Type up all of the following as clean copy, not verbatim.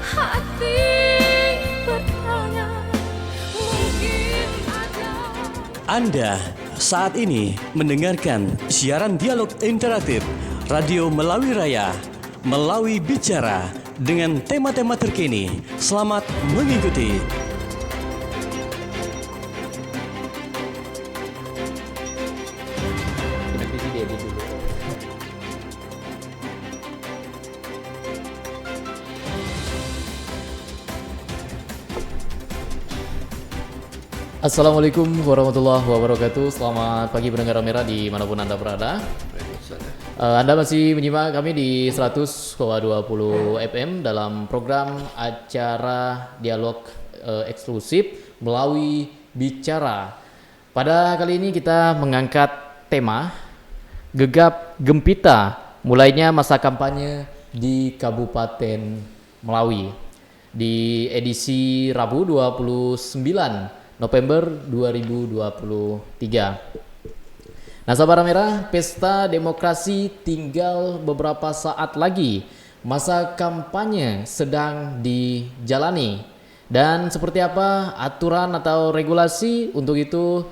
hati bertanya, mungkin ada. Anda saat ini mendengarkan siaran dialog interaktif Radio Melawi Raya, Melawi Bicara dengan tema-tema terkini. Selamat mengikuti. Assalamualaikum warahmatullahi wabarakatuh. Selamat pagi pendengar Ramera dimanapun Anda berada. Anda masih menyimak kami di 100,20 FM dalam program acara dialog eksklusif Melawi Bicara. Pada kali ini kita mengangkat tema Gegap Gempita, mulainya masa kampanye di Kabupaten Melawi di edisi Rabu 29 November 2023. Nah, sahabat Ramera, pesta demokrasi tinggal beberapa saat lagi. Masa kampanye sedang dijalani. Dan seperti apa aturan atau regulasi untuk itu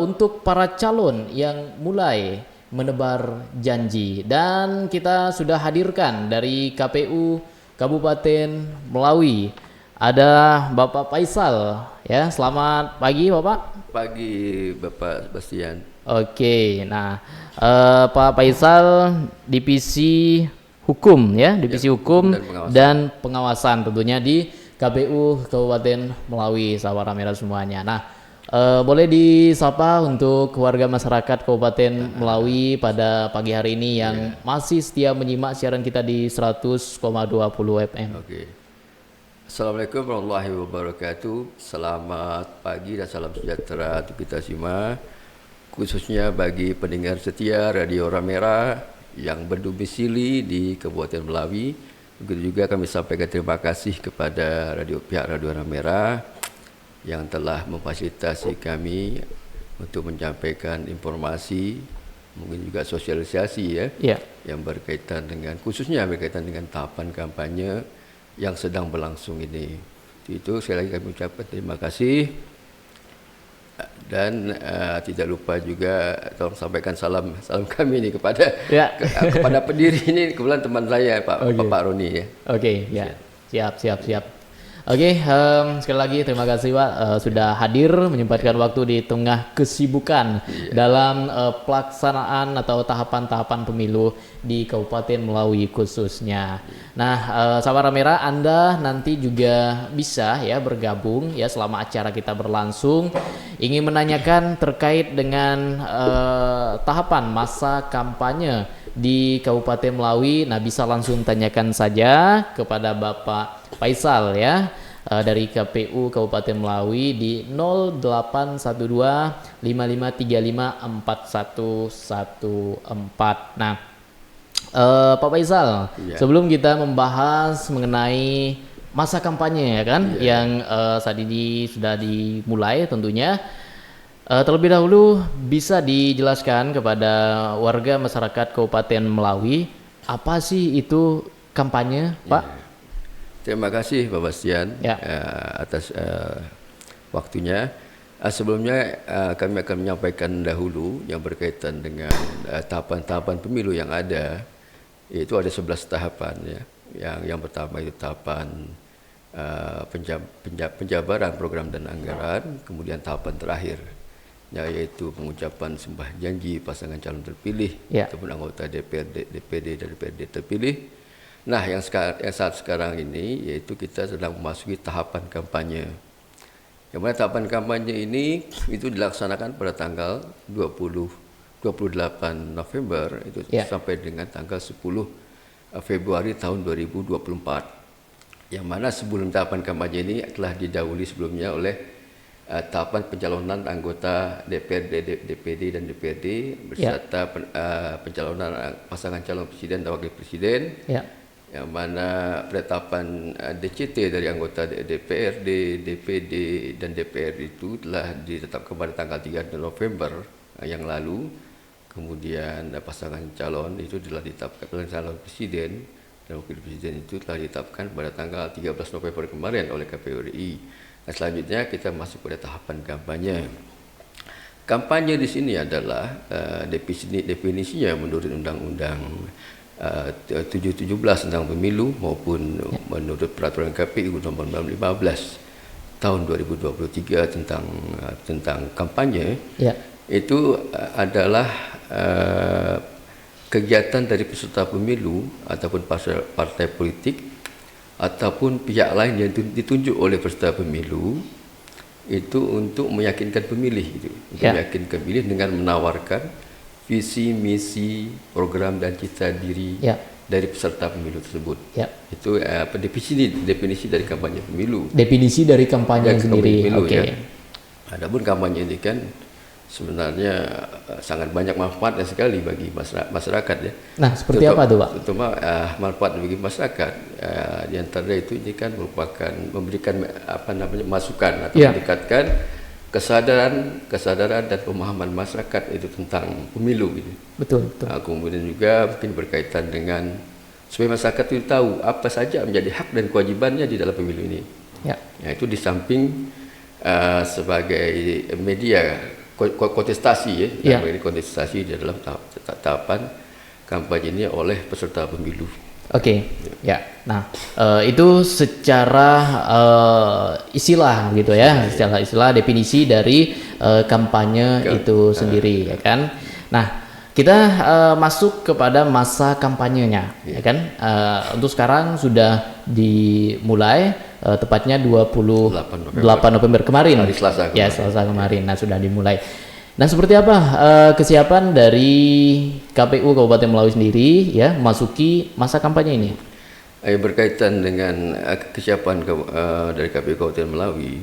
untuk para calon yang mulai menebar janji. Dan kita sudah hadirkan dari KPU Kabupaten Melawi. Ada Bapak Faisal, ya. Selamat pagi, Bapak. Pagi, Bapak Sebastian. Oke, nah Pak Faisal divisi hukum, ya, divisi hukum dan pengawasan tentunya di KPU Kabupaten Melawi, sahabat Ramera semuanya. Nah, boleh disapa untuk warga masyarakat Kabupaten Melawi pada pagi hari ini yang masih setia menyimak siaran kita di 100,20 FM. Oke. Assalamualaikum warahmatullahi wabarakatuh. Selamat pagi dan salam sejahtera untuk kita semua, khususnya bagi pendengar setia Radio Ramera yang berdomisili di Kabupaten Melawi. Begitu juga kami sampaikan terima kasih kepada pihak Radio Ramera yang telah memfasilitasi kami untuk menyampaikan informasi, mungkin juga sosialisasi yang berkaitan dengan, khususnya berkaitan dengan tahapan kampanye yang sedang berlangsung ini. Itu sekali lagi kami ucapkan terima kasih dan tidak lupa juga tolong sampaikan salam kami ini kepada kepada pendiri ini, kebetulan teman saya Pak Roni ya. Oke, ya. Siap. Oke, sekali lagi terima kasih Pak sudah hadir menyempatkan waktu di tengah kesibukan dalam pelaksanaan atau tahapan-tahapan pemilu di Kabupaten Melawi khususnya. Nah, sahabat Ramera, Anda nanti juga bisa ya bergabung ya selama acara kita berlangsung. Ingin menanyakan terkait dengan tahapan masa kampanye di Kabupaten Melawi, nah bisa langsung tanyakan saja kepada Bapak Faisal ya dari KPU Kabupaten Melawi di 0812-5535-4114. Nah, Pak Faisal, sebelum kita membahas mengenai masa kampanye ya kan, yang saat ini sudah dimulai tentunya. Terlebih dahulu bisa dijelaskan kepada warga masyarakat Kabupaten Melawi apa sih itu kampanye, Pak? Terima kasih Bapak Stian atas waktunya. Sebelumnya kami akan menyampaikan dahulu yang berkaitan dengan tahapan-tahapan pemilu yang ada. Itu ada 11 tahapan ya. Yang pertama itu tahapan penjabaran program dan anggaran, kemudian tahapan terakhir yaitu pengucapan sumpah janji pasangan calon terpilih ataupun anggota DPRD, DPD dan DPRD terpilih. Nah, yang saat sekarang ini yaitu kita sedang memasuki tahapan kampanye. Yang mana tahapan kampanye ini itu dilaksanakan pada tanggal 28 November itu sampai dengan tanggal 10 Februari tahun 2024. Yang mana sebelum tahapan kampanye ini telah didahului sebelumnya oleh tahapan pencalonan anggota DPRD, DPD dan DPRD beserta pencalonan pasangan calon presiden dan wakil presiden. Yang mana penetapan DCT dari anggota DPRD, DPD dan DPR itu telah ditetapkan pada tanggal 3 November yang lalu. Kemudian pasangan calon itu telah ditetapkan calon presiden dan Wakil Presiden itu telah ditetapkan pada tanggal 13 November kemarin oleh KPU RI. Dan selanjutnya kita masuk pada tahapan kampanye. Kampanye di sini adalah definisinya menurut Undang-Undang 717 tentang pemilu maupun menurut Peraturan KPU nomor 15 tahun 2023 tentang kampanye. Itu adalah kegiatan dari peserta pemilu ataupun partai politik ataupun pihak lain yang ditunjuk oleh peserta pemilu itu untuk meyakinkan pemilih gitu. Untuk meyakinkan pemilih dengan menawarkan visi, misi, program dan cita diri dari peserta pemilu tersebut. Itu definisi dari kampanye pemilu. Definisi dari kampanye sendiri. Oke. Adapun kampanye ini kan sebenarnya sangat banyak manfaatnya sekali bagi masyarakat ya. Nah, seperti apa tuh Pak? Terutama manfaat bagi masyarakat. Di antara itu ini kan merupakan memberikan masukan atau meningkatkan kesadaran dan pemahaman masyarakat itu tentang pemilu gitu. Betul. Kemudian juga mungkin berkaitan dengan supaya masyarakat itu tahu apa saja menjadi hak dan kewajibannya di dalam pemilu ini. Itu di samping sebagai media kontestasi kontestasi di dalam tahapan kampanye ini oleh peserta pemilu. Nah itu secara istilah gitu ya, secara istilah definisi dari kampanye itu sendiri ya kan. Nah kita masuk kepada masa kampanyenya ya kan. Untuk sekarang sudah dimulai tepatnya 28 November kemarin. Hari Selasa kemarin. Selasa kemarin. Nah sudah dimulai. Nah seperti apa kesiapan dari KPU Kabupaten Melawi sendiri ya memasuki masa kampanye ini? Berkaitan dengan kesiapan dari KPU Kabupaten Melawi,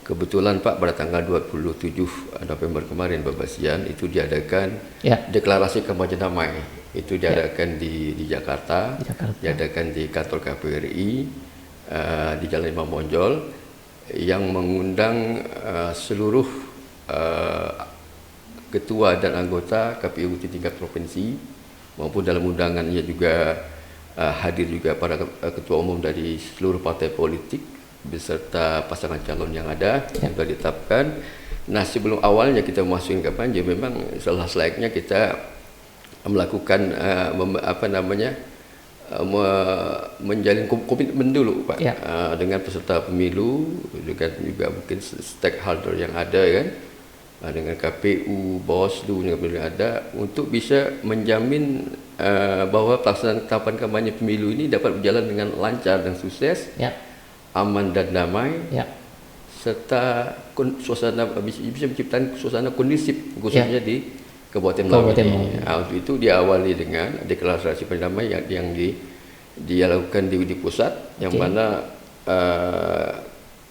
kebetulan Pak pada tanggal 27 November kemarin Bapak Sian itu diadakan deklarasi kampanye damai. Itu diadakan di Jakarta, diadakan di kantor KPU RI di Jalan Imam Bonjol yang mengundang seluruh ketua dan anggota KPU di tingkat provinsi maupun dalam undangannya juga hadir juga para ketua umum dari seluruh partai politik beserta pasangan calon yang ada yang sudah ditetapkan. Nah sebelum awalnya kita memasuki kampanye memang selayaknya kita melakukan menjalin komitmen dulu Pak dengan peserta pemilu juga mungkin stakeholder yang ada kan. Dengan KPU, Bawaslu yang ada untuk bisa menjamin bahwa pelaksanaan tahapan kampanye pemilu ini dapat berjalan dengan lancar dan sukses, aman dan damai, serta suasana bisa menciptakan suasana kondusif khususnya di Kabupaten Melawi. Untuk itu diawali dengan deklarasi perdamai yang dilakukan di pusat, yang mana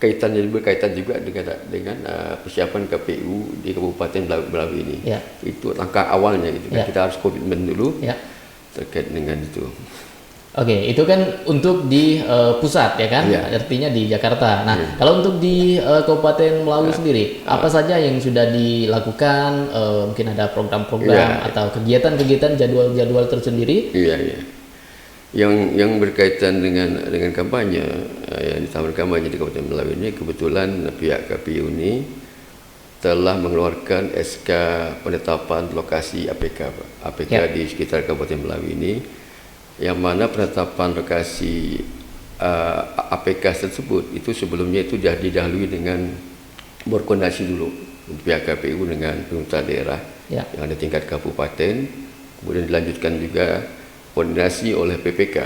berkaitan juga dengan persiapan KPU di Kabupaten Melawi ini. Itu langkah awalnya gitu. Kita harus komitmen dulu terkait dengan itu. Itu kan untuk di pusat ya kan, artinya di Jakarta. Nah, kalau untuk di Kabupaten Melawi sendiri, apa saja yang sudah dilakukan? Mungkin ada program-program atau kegiatan-kegiatan, jadwal-jadwal tersendiri? Yang berkaitan dengan kampanye, di tahun kampanye di Kabupaten Melawi ini kebetulan pihak KPU ini telah mengeluarkan SK penetapan lokasi APK di sekitar Kabupaten Melawi ini, yang mana penetapan lokasi APK tersebut itu sebelumnya itu sudah didahului dengan berkoordinasi dulu pihak KPU dengan pemerintah daerah yang ada tingkat kabupaten, kemudian dilanjutkan juga koordinasi oleh PPK,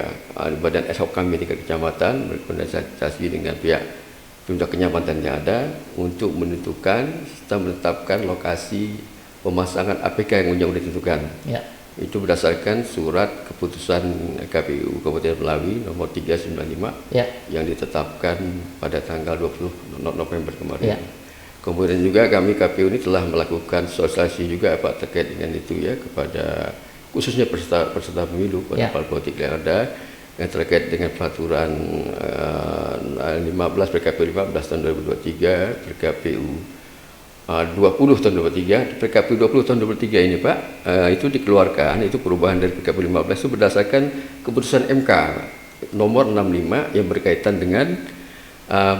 Badan Ad Hoc kami tingkat kecamatan berkoordinasi dengan pihak pemerintah kecamatan yang ada untuk menentukan serta menetapkan lokasi pemasangan APK yang sudah ditentukan. Itu berdasarkan surat keputusan KPU Kabupaten Melawi nomor 395 yang ditetapkan pada tanggal 20 November kemarin. Kemudian juga kami KPU ini telah melakukan sosialisasi juga Pak terkait dengan itu kepada khususnya peserta pemilu pada partai politik yang ada yang terkait dengan peraturan 15 PKPU 15 tahun 2023 PKPU 20 tahun 23, PKPU 20 tahun 23 ini Pak, itu dikeluarkan, itu perubahan dari PKPU 15 itu berdasarkan keputusan MK nomor 65 yang berkaitan dengan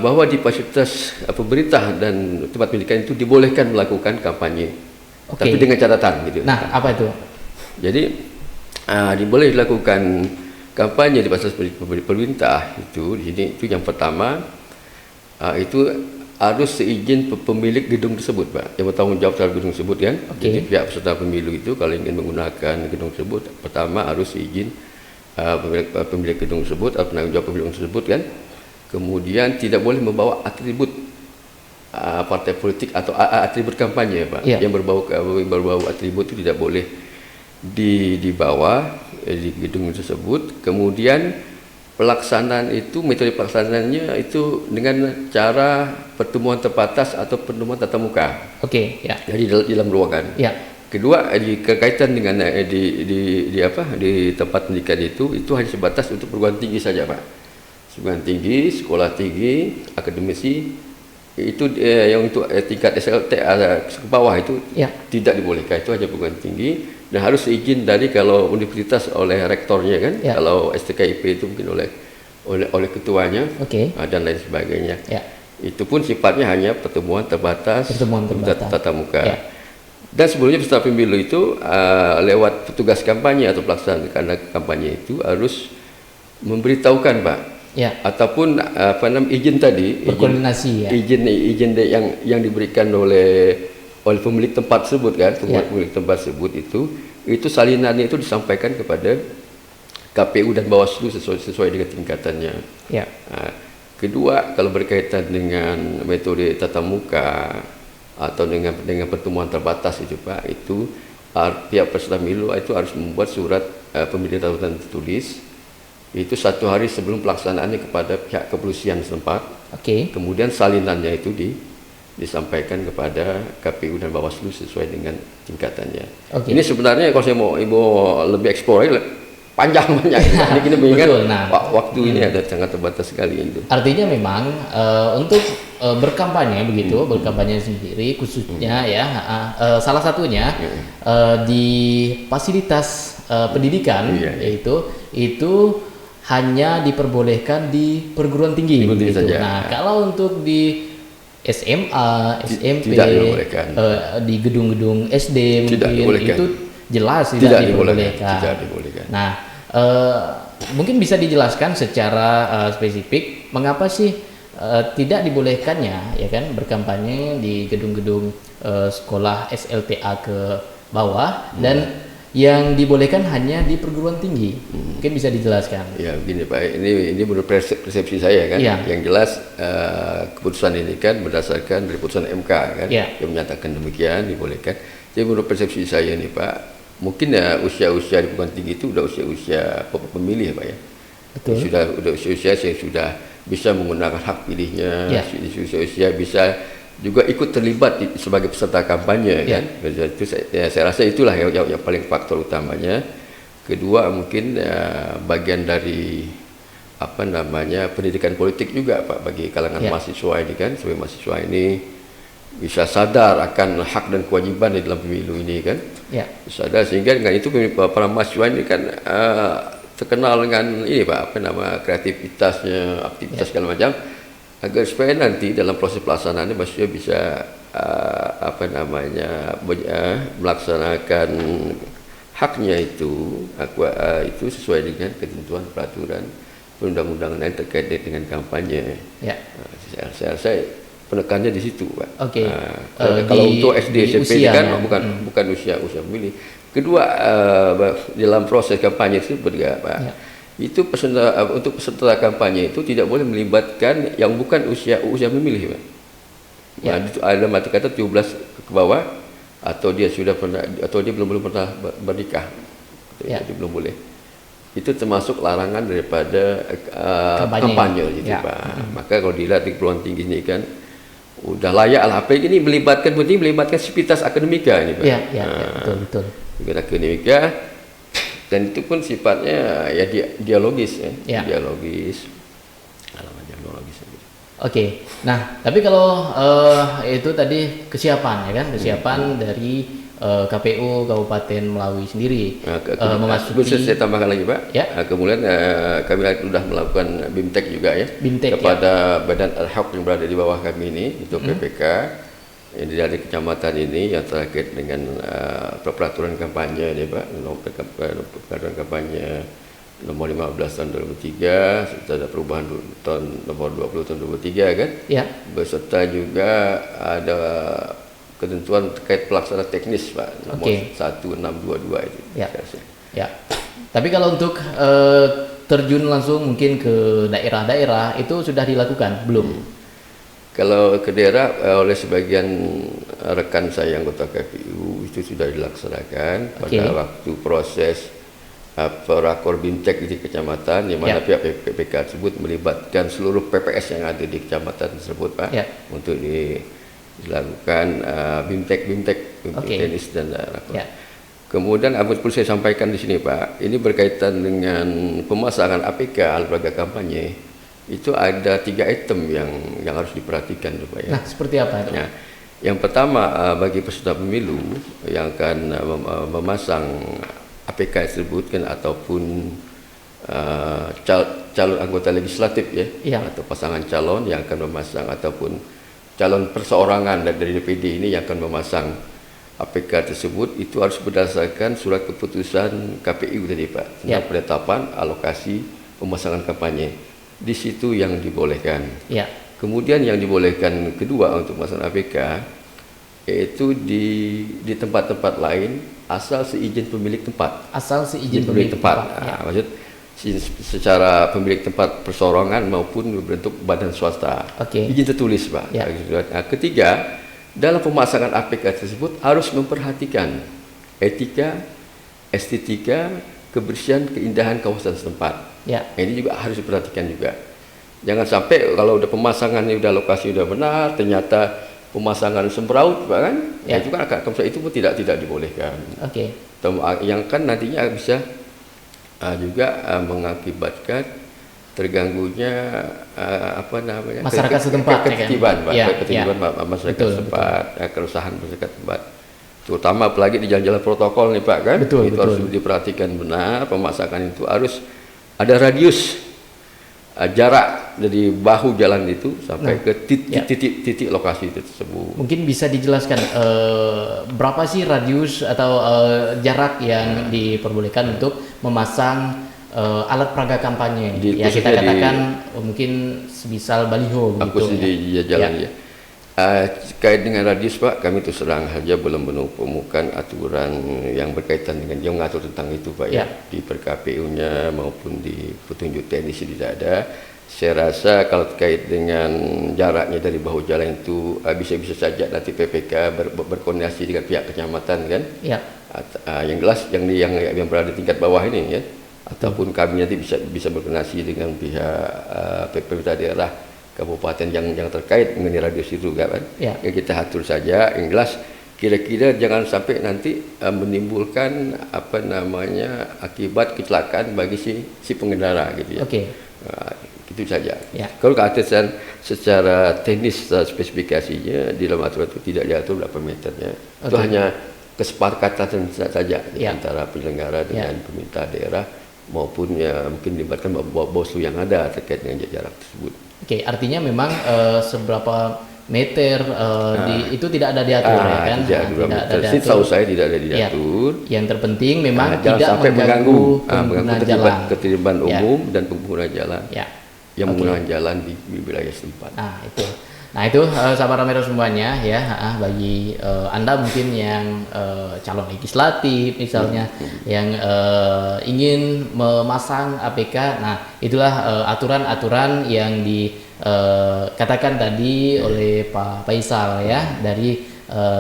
bahwa di fasilitas pemerintah dan tempat pendidikan itu dibolehkan melakukan kampanye, tapi dengan catatan gitu. Nah, apa itu? Jadi diboleh dilakukan kampanye di fasilitas pemerintah itu, di sini itu yang pertama itu harus seizin pemilik gedung tersebut, Pak, yang bertanggung jawab terhadap gedung tersebut kan. Jadi pihak peserta pemilu itu kalau ingin menggunakan gedung tersebut, pertama harus seizin pemilik gedung tersebut atau penanggung jawab gedung tersebut kan. Kemudian tidak boleh membawa atribut partai politik atau atribut kampanye, Pak, yang berbau atribut itu tidak boleh dibawa di gedung tersebut. Kemudian pelaksanaan itu, metode pelaksanaannya itu dengan cara pertemuan terbatas atau pertemuan tatap muka. Jadi dalam ruangan. Kedua, berkaitan dengan di tempat pendidikan itu hanya sebatas untuk perguruan tinggi saja, Pak. Perguruan tinggi, sekolah tinggi, akademisi itu yang untuk tingkat SLT ke bawah itu tidak dibolehkan, itu hanya perguruan tinggi. Dan harus izin dari kalau universitas oleh rektornya kan, kalau STKIP itu mungkin oleh ketuanya dan lain sebagainya. Itu pun sifatnya hanya pertemuan terbatas. Tatap muka. Dan sebelumnya peserta pemilu itu lewat petugas kampanye atau pelaksana kampanye itu harus memberitahukan, Pak, ataupun izin tadi, berkoordinasi izin yang diberikan oleh pemilik tempat tersebut kan, pemilik tempat tersebut itu salinannya itu disampaikan kepada KPU dan Bawaslu sesuai dengan tingkatannya. Kedua, kalau berkaitan dengan metode tatap muka atau dengan pertemuan terbatas itu, Pak, itu pihak peserta pemilu itu harus membuat surat pemberitahuan tertulis itu 1 hari sebelum pelaksanaannya kepada pihak kepolisian setempat. Kemudian salinannya itu disampaikan kepada KPU dan Bawaslu sesuai dengan tingkatannya. Ini sebenarnya kalau saya mau lebih eksplor panjang banyak. Ini mengingat waktu ini ada sangat terbatas sekali itu. Artinya memang untuk berkampanye begitu, berkampanye sendiri khususnya salah satunya di fasilitas pendidikan itu hanya diperbolehkan di perguruan tinggi begitu. Nah, kalau untuk di SMA, SMP, di gedung-gedung SD mungkin itu jelas tidak diperbolehkan. Nah, mungkin bisa dijelaskan secara spesifik mengapa sih tidak dibolehkannya ya kan berkampanye di gedung-gedung sekolah SLTA ke bawah dan yang dibolehkan hanya di perguruan tinggi. Mungkin bisa dijelaskan. Ya, begini Pak, ini menurut persepsi saya kan. Yang jelas keputusan ini kan berdasarkan dari keputusan MK kan, yang menyatakan demikian dibolehkan. Jadi menurut persepsi saya nih Pak, mungkin usia-usia di perguruan tinggi itu udah usia-usia pemilih ya Pak ya. Sudah usia-usia yang sudah bisa menggunakan hak pilihnya, usia-usia bisa juga ikut terlibat sebagai peserta kampanye kan. Itu saya rasa itulah yang paling faktor utamanya. Kedua mungkin bagian dari pendidikan politik juga Pak bagi kalangan mahasiswa ini kan, sebagai mahasiswa ini bisa sadar akan hak dan kewajiban di dalam pemilu ini kan. Sadar sehingga dengan itu para mahasiswa ini kan terkenal dengan ini Pak kreativitasnya, aktivitas segala macam, agar supaya nanti dalam proses pelaksanaannya mahasiswa bisa melaksanakan haknya itu sesuai dengan ketentuan peraturan perundang-undangan yang terkait dengan kampanye. Saya rasa penekannya di situ Pak. Kalau untuk SD SMP kan bukan usia pemilih. Kedua dalam proses kampanye itu Pak. Itu untuk peserta kampanye itu tidak boleh melibatkan yang bukan usia memilih, Pak. Itu ada mati kata 17 ke bawah atau dia sudah pernah atau dia belum pernah bernikah. Itu belum boleh. Itu termasuk larangan daripada kampanye gitu, Pak. Maka kalau dilihat di perguruan tinggi ini kan udah layak lah. Apa ini melibatkan sivitas akademika ini, Pak. Betul. Sivitas akademika. Dan itu pun sifatnya dialogis ya. Dialogis. Oke. Nah, tapi kalau itu tadi kesiapan ya kan, kesiapan dari KPU Kabupaten Melawi sendiri memasuki. Bisa saya tambahkan lagi Pak. Ya. Kemudian kami sudah melakukan BIMTEK juga ya. BIMTEK, kepada badan ad hoc yang berada di bawah kami ini, itu PPK yang dari kecamatan ini yang terkait dengan peraturan kampanye nih Pak, peraturan kampanye nomor 15 tahun 2003 serta ada perubahan tahun nomor 20 tahun 2003 kan. Ya. Beserta juga ada ketentuan terkait pelaksana teknis Pak nomor 1622 itu. Ya. Ya. Tapi kalau untuk terjun langsung mungkin ke daerah-daerah itu sudah dilakukan belum? Kalau ke daerah oleh sebagian rekan saya anggota KPU itu sudah dilaksanakan pada waktu proses perakor BIMTEK di kecamatan, di mana pihak PPK tersebut melibatkan seluruh PPS yang ada di kecamatan tersebut Pak untuk dilakukan BIMTEK teknis dan rakor. Kemudian perlu saya sampaikan di sini Pak, ini berkaitan dengan pemasangan APK alat peraga kampanye, itu ada 3 item yang harus diperhatikan Pak ya. Nah, seperti apa itu? Yang pertama bagi peserta pemilu yang akan memasang APK tersebut kan ataupun calon anggota legislatif ya, atau pasangan calon yang akan memasang ataupun calon perseorangan dari DPD ini yang akan memasang APK tersebut, itu harus berdasarkan surat keputusan KPU tadi Pak tentang penetapan alokasi pemasangan kampanye. Di situ yang dibolehkan. Kemudian yang dibolehkan kedua untuk memasang APK yaitu di tempat-tempat lain asal seizin pemilik tempat. Asal seizin pemilik tempat. Maksud secara pemilik tempat perseorangan maupun berbentuk badan swasta. Izin tertulis Pak. Ketiga, dalam pemasangan APK tersebut harus memperhatikan etika, estetika, kebersihan, keindahan kawasan setempat. Ini juga harus diperhatikan juga. Jangan sampai kalau udah pemasangannya udah lokasi udah benar, ternyata pemasangan sembraut Pak kan, itu kan itu pun tidak dibolehkan. Yang kan nantinya bisa juga mengakibatkan terganggunya masyarakat setempat, ketertiban masyarakat setempat, keresahan masyarakat setempat. Terutama apalagi di jalan-jalan protokol nih Pak kan, itu harus diperhatikan benar. Pemasangan itu harus ada radius jarak dari bahu jalan itu sampai ke titik lokasi itu tersebut. Mungkin bisa dijelaskan berapa sih radius atau jarak yang diperbolehkan untuk memasang alat peraga kampanye? Kita katakan mungkin semisal baliho begitu. Di jalan ya. Terkait dengan radius Pak, kami terus terang saja belum menemukan aturan yang berkaitan dengan yang mengatur tentang itu Pak ya. Di PKPU-nya maupun di petunjuk teknis tidak ada. Saya rasa kalau terkait dengan jaraknya dari bahu jalan itu bisa saja nanti PPK berkoordinasi dengan pihak kecamatan kan. Yang jelas yang berada di tingkat bawah ini ya, ataupun kami nanti bisa berkoordinasi dengan pihak pemerintah daerah kabupaten yang terkait mengenai radius itu kan. Ya kita atur saja. Yang jelas kira-kira jangan sampai nanti menimbulkan akibat kecelakaan bagi si pengendara gitu ya. Itu saja. Kalau keatesan secara teknis spesifikasinya di dalam aturan itu tidak diatur berapa meternya. Itu hanya kesepakatan saja antara penyelenggara dengan pemerintah daerah maupun mungkin melibatkan Bawaslu yang ada terkait dengan jarak tersebut. Artinya memang seberapa meter itu tidak ada diatur ya kan? Tidak ada diatur. Tahu saya tidak ada diatur. Yang terpenting memang jangan tidak sampai mengganggu ketertiban umum dan pengguna jalan yang menggunakan jalan di wilayah setempat. Nah itu sahabat Ramiro semuanya ya, bagi Anda mungkin yang calon legislatif misalnya yang ingin memasang APK, nah itulah aturan-aturan yang dikatakan tadi oleh Pak Faisal ya dari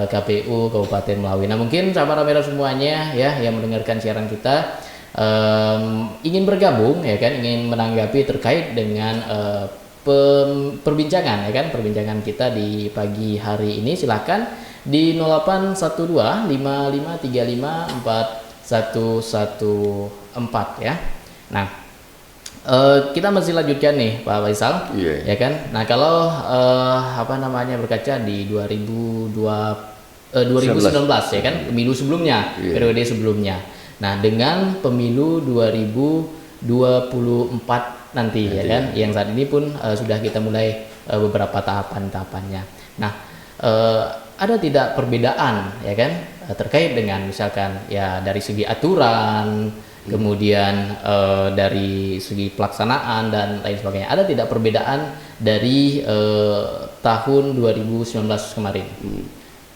KPU Kabupaten Melawi. Nah mungkin sahabat Ramiro semuanya ya yang mendengarkan siaran kita ingin bergabung ya kan, ingin menanggapi terkait dengan perbincangan ya kan, perbincangan kita di pagi hari ini, silakan di 081255354114 ya. Nah Kita masih lanjutkan nih Pak Faisal, Iya. ya kan? Nah kalau berkaca di 2019 ya kan, pemilu sebelumnya, Iya. periode sebelumnya. Nah dengan pemilu 2024 nanti ya kan, yang saat ini pun sudah kita mulai beberapa tahapannya. Nah ada tidak perbedaan ya kan terkait dengan misalkan ya dari segi aturan, kemudian dari segi pelaksanaan dan lain sebagainya, ada tidak perbedaan dari tahun 2019 kemarin?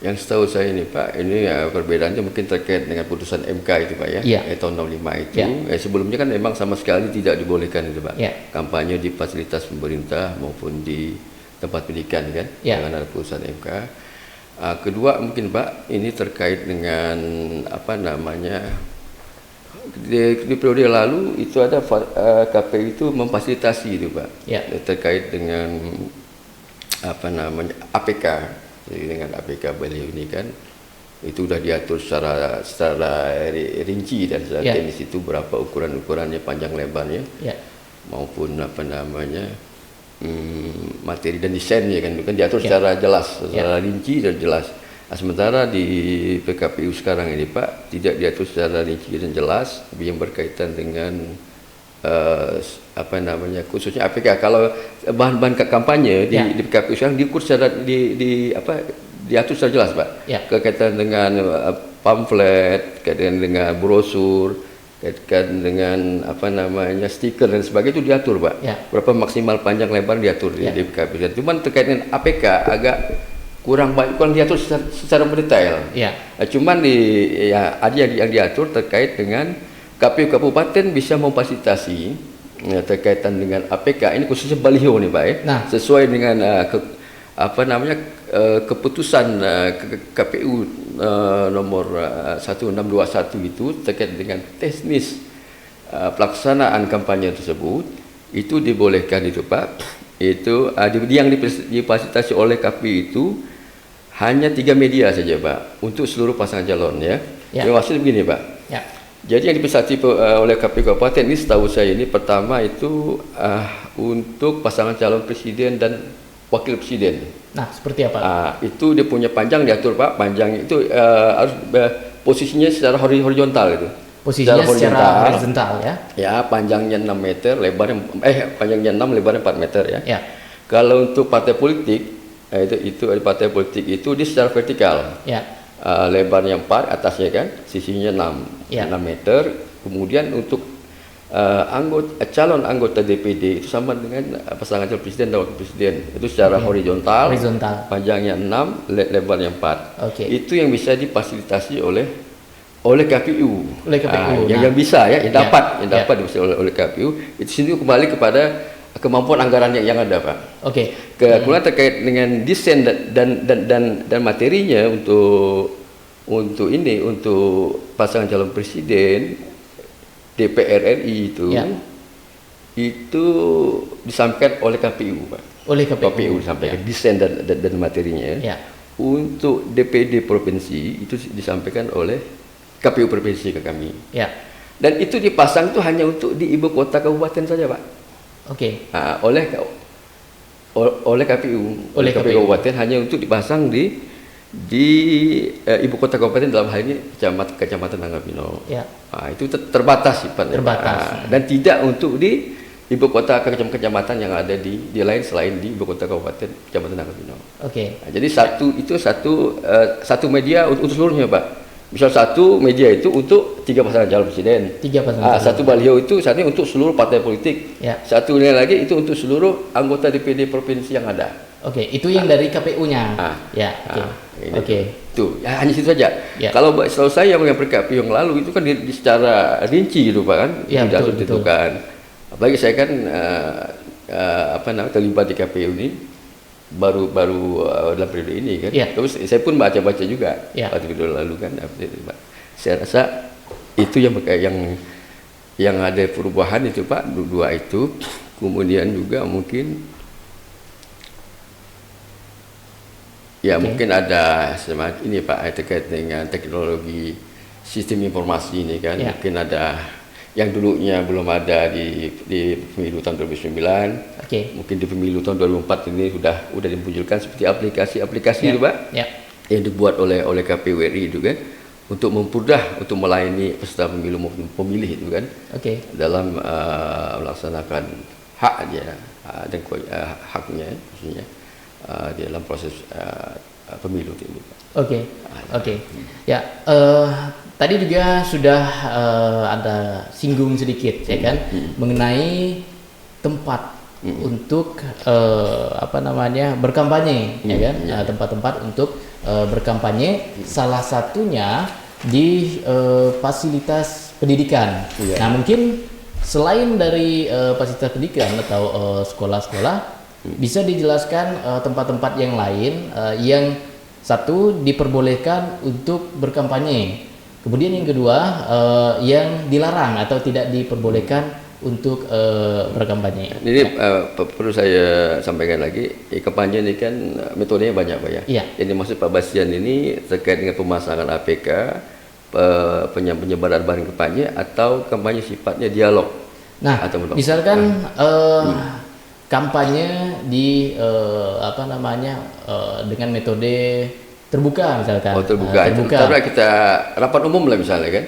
Yang setahu saya ini Pak, ini perbedaannya mungkin terkait dengan putusan MK itu Pak ya, Iya. tahun 65 itu. Iya. Sebelumnya kan memang sama sekali tidak dibolehkan itu Pak. Iya. Kampanye di fasilitas pemerintah maupun di tempat pendidikan kan, Iya. dengan ada putusan MK. Kedua mungkin Pak, ini terkait dengan apa namanya, di periode lalu itu ada KPU itu memfasilitasi itu Pak, Iya. terkait dengan apa namanya APK. Jadi dengan APK beliau ini kan itu sudah diatur secara rinci dan secara Ya. teknis itu berapa ukurannya panjang lebarnya Ya. maupun apa namanya materi dan desainnya kan itu kan diatur Ya. secara jelas, secara rinci dan jelas. Nah, sementara di PKPU sekarang ini Pak tidak diatur secara rinci dan jelas yang berkaitan dengan apa namanya khususnya APK. Kalau bahan-bahan kampanye Ya. di PKPU sekarang diukur secara diatur secara jelas Pak. Ya. Kaitan dengan pamflet, kaitan dengan brosur, kaitan dengan apa namanya stiker dan sebagainya itu diatur Pak. Ya. Berapa maksimal panjang lebar diatur Ya. di PKPU. Cuman terkait dengan APK agak kurang diatur secara mendetail. Ya. Cuman ada yang diatur terkait dengan KPU kabupaten bisa memfasilitasi terkaitan dengan APK ini khususnya baliho nih Pak ya. Nah. Sesuai dengan keputusan KPU nomor 1621 itu terkait dengan teknis pelaksanaan kampanye tersebut itu dibolehkan itu Pak. Itu yang difasilitasi oleh KPU itu hanya 3 media saja Pak untuk seluruh pasangan calon ya. Ya. Yang maksud begini Pak. Ya. Jadi yang difasilitasi oleh KPU kabupaten ini setahu saya ini pertama itu untuk pasangan calon presiden dan wakil presiden. Nah, seperti apa? Itu dia punya panjang diatur Pak, panjang itu harus posisinya secara horizontal itu. Posisinya secara horizontal ya. Ya, panjangnya 6 meter, lebarnya panjangnya 6, lebarnya 4 meter ya. Ya. Kalau untuk partai politik itu partai politik itu dia secara vertikal. Ya. Lebarnya 4, atasnya kan, sisinya 6, Ya. 6 meter. Kemudian untuk calon anggota DPD itu sama dengan pasangan calon presiden dan wakil presiden. Itu secara horizontal, panjangnya 6, lebarnya 4. Oke. Itu yang bisa difasilitasi oleh KPU. Oleh KPU. Yang bisa ya, yang dapat oleh KPU. Itu sendiri kembali kepada kemampuan anggaran yang ada Pak. Oke. Kemudian terkait dengan desain dan materinya untuk pasangan calon presiden DPR RI itu disampaikan oleh KPU Pak. Oleh KPU disampaikan desain dan materinya. Ya. Untuk DPD provinsi itu disampaikan oleh KPU provinsi ke kami. Ya. Dan itu dipasang itu hanya untuk di ibu kota kabupaten saja Pak. Oke. Oleh KPU kabupaten hanya untuk dipasang di ibu kota kabupaten, dalam hal ini kecamatan Nanggapino. Ya. Itu terbatas sifatnya. Terbatas. Dan tidak untuk di ibu kota kecamatan yang ada di lain selain di ibu kota kabupaten kecamatan Nanggapino. Oke. Jadi satu media untuk seluruhnya Pak. Misal satu media itu untuk 3 pasangan calon presiden. 3 pasangan calon. Satu baliho itu satunya untuk seluruh partai politik. Ya. Satunya lagi itu untuk seluruh anggota DPD provinsi yang ada. Oke, itu yang dari KPU-nya. Ya, oke. Tuh, ya hanya situ saja. Ya. Kalau setahu saya yang PKPU yang lalu itu kan secara rinci gitu Pak kan, Ya, tidak betul. ditentukan. Apalagi saya kan terlibat di KPU ini baru dalam periode ini kan. Ya. Terus saya pun baca juga Ya. pada periode lalu kan. Saya rasa itu yang ada perubahan itu Pak, dua itu. Kemudian juga mungkin mungkin ada semacam ini Pak terkait dengan teknologi sistem informasi ini kan. Ya. Mungkin ada yang dulunya belum ada di pemilu tahun 2009. Mungkin di pemilu tahun 2004 ini sudah dimunculkan seperti aplikasi itu Pak, yang dibuat oleh KPU RI itu kan, untuk mempermudah untuk melayani peserta pemilu maupun pemilih itu kan, dalam melaksanakan haknya dan haknya maksudnya di dalam proses pemilu ini. Tadi juga sudah ada singgung sedikit ya kan mengenai tempat untuk berkampanye ya kan, tempat-tempat untuk berkampanye, salah satunya di fasilitas pendidikan. Nah, mungkin selain dari fasilitas pendidikan atau sekolah-sekolah, bisa dijelaskan tempat-tempat yang lain yang satu diperbolehkan untuk berkampanye, kemudian yang kedua yang dilarang atau tidak diperbolehkan untuk berkampanye. Ini perlu saya sampaikan lagi, kampanye ini kan metodenya banyak Pak ya. Jadi maksud Pak Basian ini terkait dengan pemasangan APK, penyebaran barang kampanye, atau kampanye sifatnya dialog. Nah, misalkan kampanye di dengan metode terbuka misalkan. Terbuka. Terbuka kita rapat umum lah misalnya kan.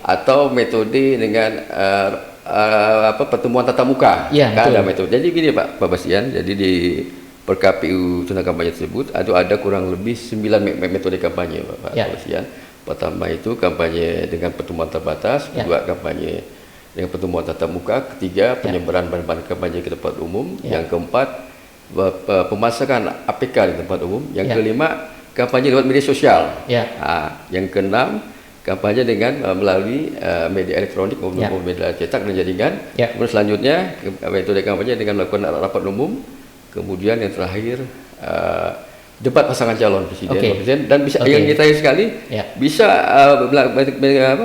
Atau metode dengan pertemuan tatap muka. Ada metode. Jadi gini Pak Basian, jadi di per KPU tentang kampanye tersebut ada kurang lebih 9 metode kampanye Pak Basian. Pertama itu kampanye dengan pertemuan terbatas, kedua kampanye dengan pertemuan tatap muka, ketiga penyebaran bahan-bahan kampanye ke tempat umum, yang keempat pemasangan APK di tempat umum, yang kelima kampanye lewat media sosial, yang keenam kampanye dengan melalui media elektronik maupun media cetak dan jaringan. Kemudian selanjutnya metode kampanye dengan melakukan rapat umum, kemudian yang terakhir debat pasangan calon presiden, dan bisa yang kita sekali bisa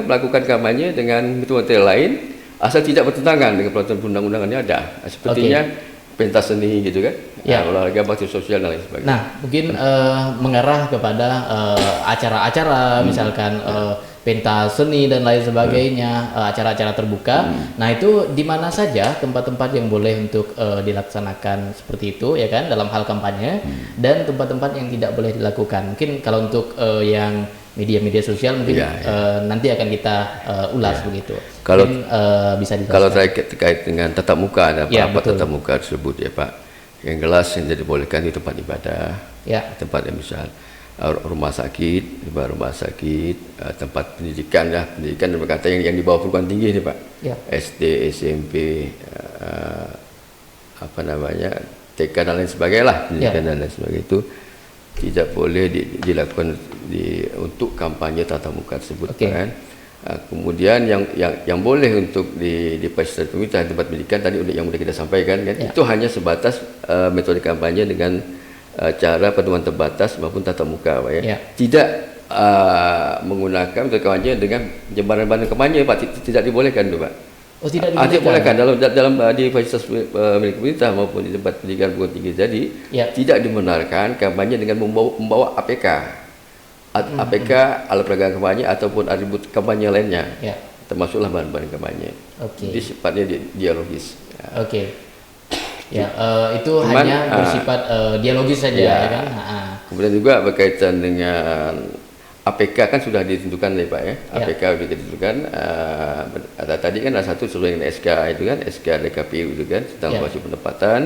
melakukan kampanye dengan metode lain asal tidak bertentangan dengan peraturan perundang-undangan yang ada, sepertinya pentas seni gitu kan, olahraga, bakti sosial dan lain sebagainya. Nah, mungkin mengarah kepada acara-acara misalkan pentas seni dan lain sebagainya, acara-acara terbuka. Nah, itu di mana saja tempat-tempat yang boleh untuk dilaksanakan seperti itu ya kan, dalam hal kampanye, dan tempat-tempat yang tidak boleh dilakukan. Mungkin kalau untuk yang media-media sosial mungkin nanti akan kita ulas begitu. Kalau bisa dijelaskan. Kalau terkait dengan tatap muka, ada apa tatap muka tersebut ya Pak? Yang jelas yang dibolehkan di tempat ibadah, tempat yang misal rumah sakit, tempat pendidikan pendidikan berkata yang di bawah perguruan tinggi ini Pak, SD, SMP, TK dan lain sebagainya pendidikan dan lain sebagainya itu tidak boleh dilakukan untuk kampanye tatap muka tersebut kan. Kemudian yang boleh untuk di fasilitas pemerintah tempat pendidikan tadi yang sudah kita sampaikan kan, itu hanya sebatas metode kampanye dengan cara pertemuan terbatas maupun tatap muka Pak ya. Tidak menggunakan metode kampanye dengan jembaran bahan kampanye Pak, tidak dibolehkan tuh Pak. Tidak dibolehkan dalam di fasilitas milik pemerintah maupun di tempat pendidikan perguruan tinggi tadi, tidak dibenarkan kampanye dengan membawa APK, alat peragaan kampanye ataupun atribut kampanye lainnya, termasuklah bahan-bahan kampanye. Jadi sifatnya dialogis. Itu hanya bersifat dialogis saja ya kan. Kemudian juga berkaitan dengan APK kan sudah ditentukan nih Pak ya. APK sudah ditentukan. Tadi kan ada satu sesuai dengan SK itu kan, SK dari KPU itu kan tentang lokasi penempatan.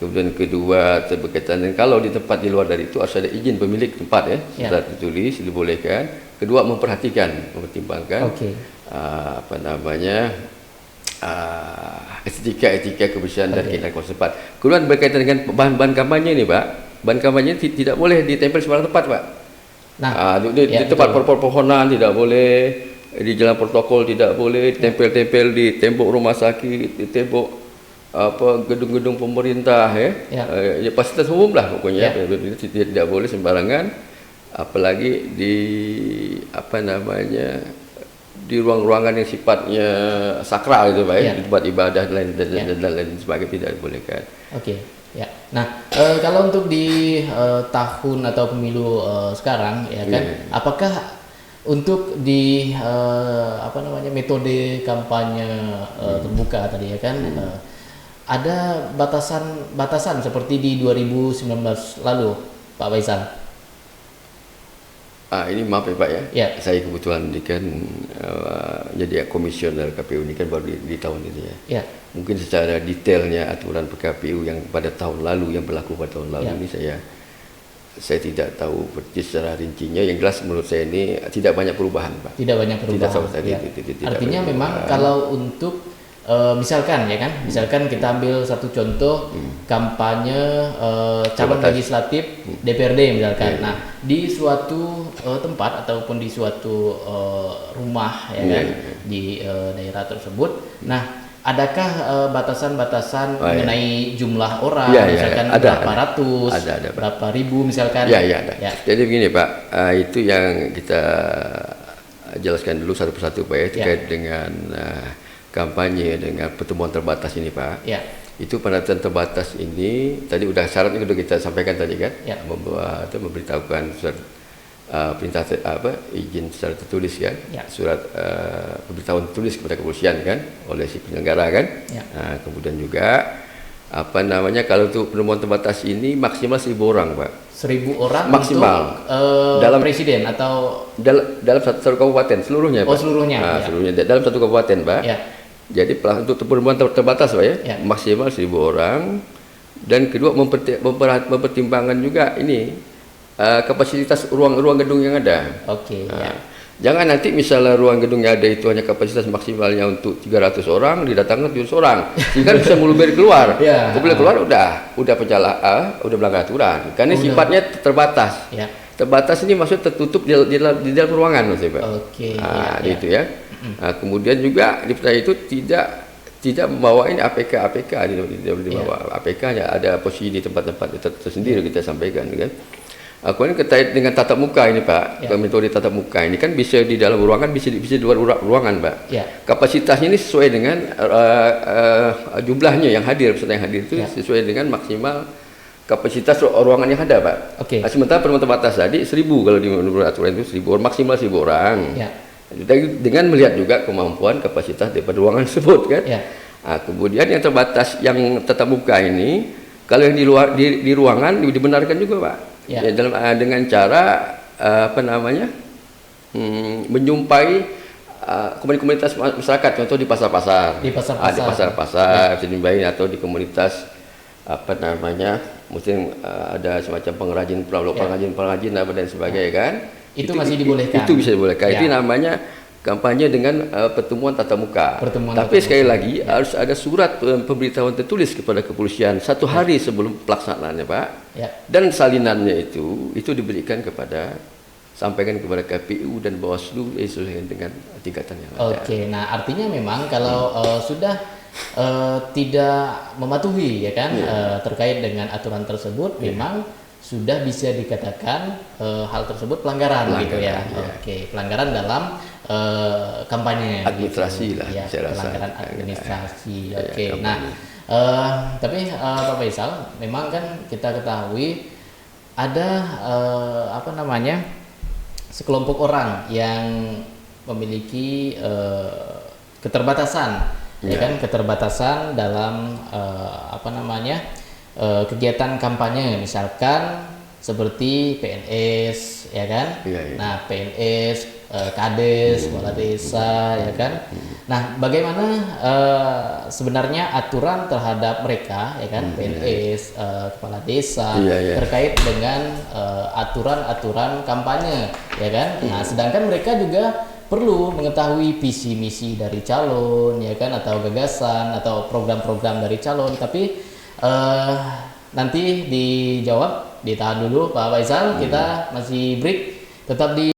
Kemudian kedua berkaitan dengan kalau di tempat di luar dari itu harus ada izin pemilik tempat ya, sudah ditulis dibolehkan. Kedua mempertimbangkan etika kebersihan dan keindahan tempat. Kemudian berkaitan dengan bahan-bahan kampanye nih Pak, bahan kampanye tidak boleh ditempel sembarang tempat Pak. Di tempat perpohonan tidak boleh, di jalan protokol tidak boleh, tempel-tempel di tembok rumah sakit, di tembok gedung-gedung pemerintah ya fasilitas umum lah pokoknya, tidak boleh sembarangan, apalagi di di ruang-ruangan yang sifatnya sakral itu Pak ya, di tempat ibadah dan lain sebagainya tidak dibolehkan. Nah, kalau untuk di tahun atau pemilu sekarang ya kan, apakah untuk di apa namanya metode kampanye terbuka tadi ya kan, ada batasan seperti di 2019 lalu, Pak Faisal. Ini maaf ya Pak ya, Ya. saya kebetulan ini kan jadi komisioner KPU ini kan baru di tahun ini ya. Ya. Mungkin secara detailnya aturan PKPU yang pada tahun lalu, yang berlaku pada tahun lalu ini saya tidak tahu persis secara rincinya. Yang jelas menurut saya ini tidak banyak perubahan Pak. Tidak banyak perubahan. Tidak sama sekali. Ya. Tidak Artinya banyak memang perubahan. kalau untuk misalkan ya kan, misalkan kita ambil satu contoh kampanye calon Terbatas. legislatif DPRD misalkan. Nah, di suatu tempat ataupun di suatu rumah ya kan, di daerah tersebut. Nah, adakah batasan-batasan mengenai jumlah orang, misalkan berapa ratus, berapa ribu misalkan? Ya, ada. Ya. Jadi begini Pak, itu yang kita jelaskan dulu satu persatu Pak ya, terkait dengan kampanye dengan pertemuan terbatas ini Pak. Ya. Itu pendataan terbatas ini tadi udah syaratnya sudah kita sampaikan tadi kan, Ya. memberitahukan surat perintah izin secara tertulis kan, surat pemberitahuan tertulis kepada kepolisian kan oleh si penyelenggara kan. Nah, kemudian juga kalau untuk pertemuan terbatas ini maksimal 1.000 orang Pak. 1.000 orang maksimal untuk dalam presiden atau dalam satu kabupaten seluruhnya Pak. Seluruhnya. Seluruhnya dalam satu kabupaten Pak. Ya. Jadi untuk pertemuan terbatas Pak ya, maksimal 1.000 orang. Dan kedua mempertimbangkan juga ini kapasitas ruang gedung yang ada. Oke. Jangan nanti misalnya ruang gedung yang ada itu hanya kapasitas maksimalnya untuk 300 orang, didatangkan 700 orang, sehingga bisa meluber keluar. Kemudian keluar udah udah melanggar aturan. Karena sifatnya terbatas. Terbatas ini maksudnya tertutup di dalam ruangan maksudnya Pak. Gitu ya. Nah, kemudian juga di pertanyaan itu tidak membawa ini APK tidak dibawa APK nya ada posisi di tempat-tempat tersendiri kita sampaikan kan. Kemudian terkait dengan tatap muka ini Pak, metode tatap muka ini kan bisa di dalam ruangan, bisa di luar ruangan Pak. Kapasitasnya ini sesuai dengan jumlahnya yang hadir, peserta yang hadir itu sesuai dengan maksimal kapasitas ruangan yang ada Pak. Nah, sementara pertemuan terbatas tadi 1.000 kalau di menurut aturan itu 1.000 orang, maksimal 1.000 orang. Dengan melihat juga kemampuan kapasitas daripada ruangan tersebut kan. Nah, kemudian yang terbatas yang tatap muka ini kalau yang di luar di ruangan dibenarkan juga Pak. Dengan cara menjumpai komunitas masyarakat, contoh di pasar-pasar, atau di komunitas mungkin ada semacam pengrajin dan sebagainya kan. Itu masih dibolehkan. Itu bisa dibolehkan. Itu namanya kampanye dengan pertemuan tatap muka. Tapi sekali lagi harus ada surat pemberitahuan tertulis kepada kepolisian 1 hari sebelum pelaksanaannya Pak. Dan salinannya itu diberikan sampaikan kepada KPU dan Bawaslu sesuai dengan tingkatan yang ada. Nah artinya memang kalau sudah tidak mematuhi ya kan terkait dengan aturan tersebut, memang sudah bisa dikatakan hal tersebut pelanggaran gitu ya. Pelanggaran dalam kampanye administrasi gitu. Lah saya rasa pelanggaran administrasi. Nah tapi Pak Faisal, memang kan kita ketahui ada sekelompok orang yang memiliki keterbatasan keterbatasan dalam kegiatan kampanye, misalkan seperti PNS ya kan. Nah, PNS, Kades, kepala desa ya kan. Nah, bagaimana sebenarnya aturan terhadap mereka ya kan, PNS, kepala desa terkait dengan aturan-aturan kampanye ya kan. Nah, sedangkan mereka juga perlu mengetahui visi misi dari calon ya kan, atau gagasan atau program-program dari calon. Tapi nanti dijawab, ditahan dulu Pak Faisal, kita masih break, tetap di